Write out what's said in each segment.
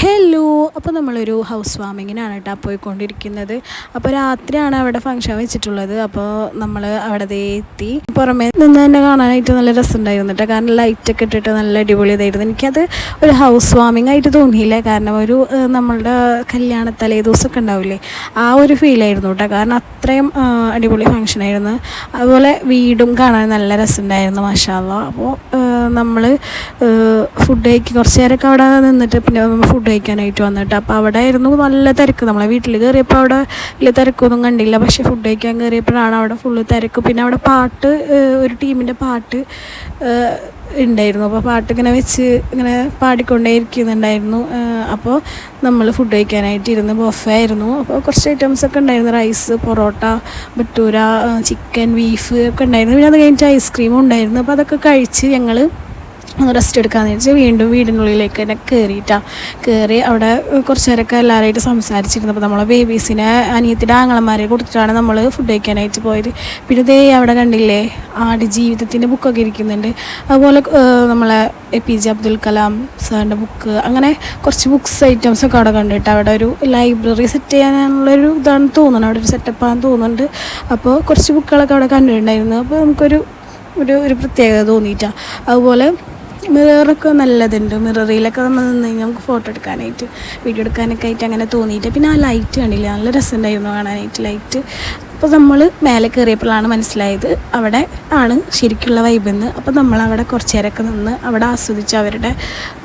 Hello, അപ്പോൾ നമ്മളൊരു house വാമിങ്ങിനാണ് കേട്ടോ പോയിക്കൊണ്ടിരിക്കുന്നത്. അപ്പോൾ രാത്രിയാണ് അവിടെ ഫംഗ്ഷൻ വെച്ചിട്ടുള്ളത്. അപ്പോൾ നമ്മൾ അവിടെ എത്തി. പുറമേ നിന്ന് തന്നെ കാണാനായിട്ട് നല്ല രസമുണ്ടായിരുന്നു കേട്ടോ. കാരണം ലൈറ്റൊക്കെ ഇട്ടിട്ട് നല്ല അടിപൊളി ഇതായിരുന്നു. എനിക്കത് ഒരു ഹൗസ് വാമിംഗ് ആയിട്ട് തോന്നിയില്ല. കാരണം ഒരു നമ്മളുടെ കല്യാണ തലേ ദിവസമൊക്കെ ഉണ്ടാവില്ലേ, ആ ഒരു ഫീലായിരുന്നു കേട്ടോ. കാരണം അത്രയും അടിപൊളി ഫംഗ്ഷനായിരുന്നു. അതുപോലെ വീടും കാണാൻ നല്ല രസമുണ്ടായിരുന്നു, മാഷാ അല്ലാ. അപ്പോൾ നമ്മൾ ഫുഡ് കുറച്ച് നേരമൊക്കെ അവിടെ നിന്നിട്ട് പിന്നെ ഫുഡ് കഴിക്കാനായിട്ട് വന്നിട്ട് അപ്പോൾ അവിടെ ആയിരുന്നു നല്ല തിരക്ക്. നമ്മളെ വീട്ടിൽ കയറിയപ്പോൾ അവിടെ വലിയ തിരക്കൊന്നും കണ്ടില്ല. പക്ഷേ ഫുഡ് കഴിക്കാൻ കയറിയപ്പോഴാണ് അവിടെ ഫുള്ള് തിരക്ക്. പിന്നെ അവിടെ പാട്ട്, ഒരു ടീമിൻ്റെ പാട്ട് ഉണ്ടായിരുന്നു. അപ്പോൾ പാട്ട് ഇങ്ങനെ വെച്ച് ഇങ്ങനെ പാടിക്കൊണ്ടേ ഇരിക്കുന്നുണ്ടായിരുന്നു. അപ്പോൾ നമ്മൾ ഫുഡ് കഴിക്കാനായിട്ട് ഇരുന്ന് ബൊഫേ ആയിരുന്നു. അപ്പോൾ കുറച്ച് ഐറ്റംസൊക്കെ ഉണ്ടായിരുന്നു. Rice, porotta, bhatura, chicken, beef ഒക്കെ ഉണ്ടായിരുന്നു. പിന്നെ അത് കഴിഞ്ഞിട്ട് ഐസ്ക്രീമും ഉണ്ടായിരുന്നു. അപ്പോൾ അതൊക്കെ കഴിച്ച് ഞങ്ങൾ റെസ്റ്റ് എടുക്കാമെന്ന് വെച്ചാൽ വീണ്ടും വീടിനുള്ളിലേക്ക് തന്നെ കയറി അവിടെ കുറച്ച് നേരമൊക്കെ എല്ലാവരുമായിട്ട് സംസാരിച്ചിരുന്നു. അപ്പോൾ നമ്മളെ ബേബീസിനെ അനിയത്തിൻ്റെ ആങ്ങളമാരെ കൊടുത്തിട്ടാണ് നമ്മൾ ഫുഡ് കഴിക്കാനായിട്ട് പോയത്. പിന്നെ ദേ അവിടെ കണ്ടില്ലേ, ജീവിതത്തിൻ്റെ ബുക്കൊക്കെ ഇരിക്കുന്നുണ്ട്. അതുപോലെ നമ്മളെ APJ അബ്ദുൽ കലാം സാറിൻ്റെ ബുക്ക്, അങ്ങനെ കുറച്ച് ബുക്സ് ഐറ്റംസൊക്കെ അവിടെ കണ്ടിട്ട് അവിടെ ഒരു ലൈബ്രറി സെറ്റ് ചെയ്യാനുള്ളൊരു ഇതാണ് തോന്നുന്നത്, അവിടെ ഒരു സെറ്റപ്പാണെന്ന് തോന്നുന്നുണ്ട്. അപ്പോൾ കുറച്ച് ബുക്കുകളൊക്കെ അവിടെ കണ്ടിട്ടുണ്ടായിരുന്നു. അപ്പോൾ നമുക്കൊരു ഒരു പ്രത്യേകത തോന്നിയിട്ടാണ്. അതുപോലെ മിററൊക്കെ നല്ലതുണ്ട്. മിററിലൊക്കെ നമ്മൾ നിന്ന് കഴിഞ്ഞാൽ നമുക്ക് ഫോട്ടോ എടുക്കാനായിട്ട്, വീഡിയോ എടുക്കാനൊക്കെ ആയിട്ട് അങ്ങനെ തോന്നിയിട്ട്. പിന്നെ ആ ലൈറ്റ് കണ്ടില്ല, നല്ല രസമുണ്ടായിരുന്നു കാണാനായിട്ട് ലൈറ്റ്. അപ്പോൾ നമ്മൾ മേലെ കയറിയപ്പോഴാണ് മനസ്സിലായത് അവിടെ ആണ് ശരിക്കുള്ള വൈബെന്ന്. അപ്പോൾ നമ്മളവിടെ കുറച്ച് നേരമൊക്കെ നിന്ന് അവിടെ ആസ്വദിച്ച് അവരുടെ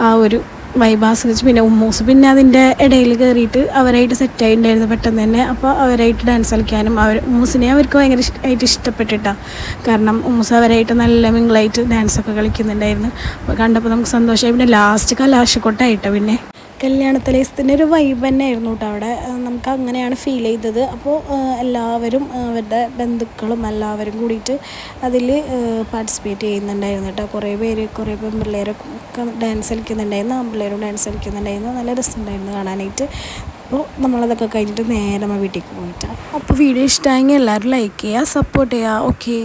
ആ ഒരു വൈബ് ആസ്വദിച്ച്. പിന്നെ ഉമ്മൂസ് പിന്നെ അതിൻ്റെ ഇടയിൽ കയറിയിട്ട് അവരായിട്ട് സെറ്റായിട്ടുണ്ടായിരുന്നു പെട്ടെന്ന് തന്നെ. അപ്പോൾ അവരായിട്ട് ഡാൻസ് കളിക്കാനും ഉമ്മൂസിനെ അവർക്ക് ഭയങ്കര ആയിട്ട് ഇഷ്ടപ്പെട്ടിട്ടാണ്. കാരണം ഉമ്മൂസ് അവരായിട്ട് നല്ല മിങ്കിളായിട്ട് ഡാൻസൊക്കെ കളിക്കുന്നുണ്ടായിരുന്നു. അപ്പോൾ കണ്ടപ്പോൾ നമുക്ക് സന്തോഷമായി. പിന്നെ ലാസ്റ്റ് കലാശക്കൊട്ടായിട്ടോ. പിന്നെ കല്യാണത്തലേസത്തിൻ്റെ ഒരു വൈബ് തന്നെ ആയിരുന്നു കേട്ടോ അവിടെ. നമുക്ക് അങ്ങനെയാണ് ഫീൽ ചെയ്തത്. അപ്പോൾ എല്ലാവരും അവരുടെ ബന്ധുക്കളും എല്ലാവരും കൂടിയിട്ട് അതിൽ പാർട്ടിസിപ്പേറ്റ് ചെയ്യുന്നുണ്ടായിരുന്നു കേട്ടോ. കുറേ പെൺപിള്ളേരൊക്കെ ഡാൻസ് കളിക്കുന്നുണ്ടായിരുന്നു, ആൺപിള്ളേരും ഡാൻസ് കളിക്കുന്നുണ്ടായിരുന്നു. നല്ല രസമുണ്ടായിരുന്നു കാണാനായിട്ട്. അപ്പോൾ നമ്മളതൊക്കെ കഴിഞ്ഞിട്ട് നേരെ വീട്ടിലേക്ക് പോയിട്ടാണ്. അപ്പോൾ വീഡിയോ ഇഷ്ടമായെങ്കിൽ എല്ലാവരും ലൈക്ക് ചെയ്യുക, സപ്പോർട്ട് ചെയ്യുക. ഓക്കെ.